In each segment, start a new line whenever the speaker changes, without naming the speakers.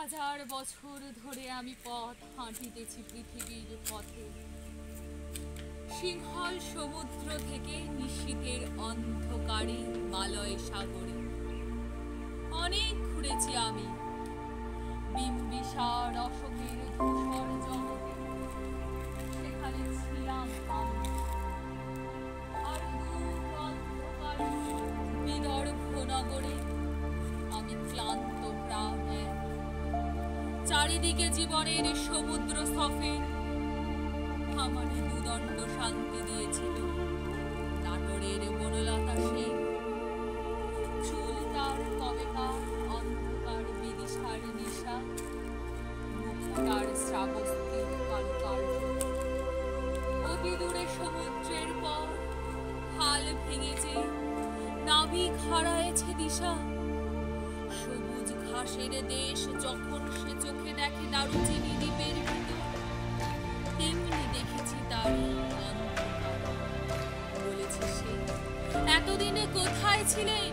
হাজার বছর ধরে আমি পথ হাঁটিতেছি পৃথিবীর পথে, সিংহল সমুদ্র থেকে নিশীথের অন্ধকারে মালয় সাগরে। অনেক ঘুরেছি আমি বিম্বিসার অশোকের ধূসর জগতে, সেখানে ছিলাম আমি। আর দূর অন্ধকারে বিদর্ভ নগরে আমি ক্লান্ত প্রাণ এক। চারিদিকে জীবনের সমুদ্র সফে আমার দুদণ্ড শান্তি দিয়েছিল নাটোরের বনলতা সেন। চুল তার কবেকার অন্ধকার বিদিশার নিশা, মুখটার শ্রাবস্তির কারুকার্য। অতি দূরে সমুদ্রের পর হাল ভেঙেছে, নাবিক হারায়েছে দিশা। সবুজ ঘাসের দেশ যখন সে চোখে দেখে দারুচিনি দ্বীপের ভিতর, তেমনি দেখেছি তার অন্ধকার। বলেছে সে, এতদিনে কোথায় ছিলেন?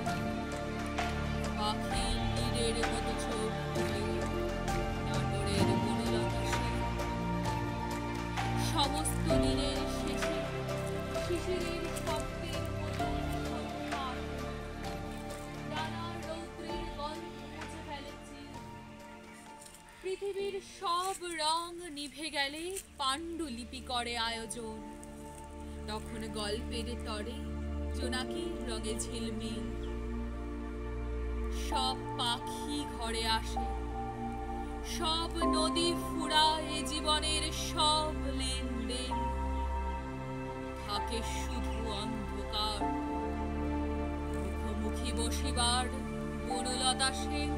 পাখি নীরের মতো চোখ খুলে নাটোরের বনলতা সেন। সমস্ত দিনের শেষে শিশিরের শব্দের মতো ডানার রৌদ্রের গন্ধ মুছে ফেলেছি। পৃথিবীর সব রং নিভে গেলে পাণ্ডুলিপি করে আয়োজন, তখন গল্পের তরে জোনাকির রঙে ঝিলমিল। সব পাখি ঘরে আসে, সব নদী ফুরায় জীবনের সব লেনদেন। থাকে শুধু অন্ধকার, মুখোমুখি বসিবার বনলতা সেন।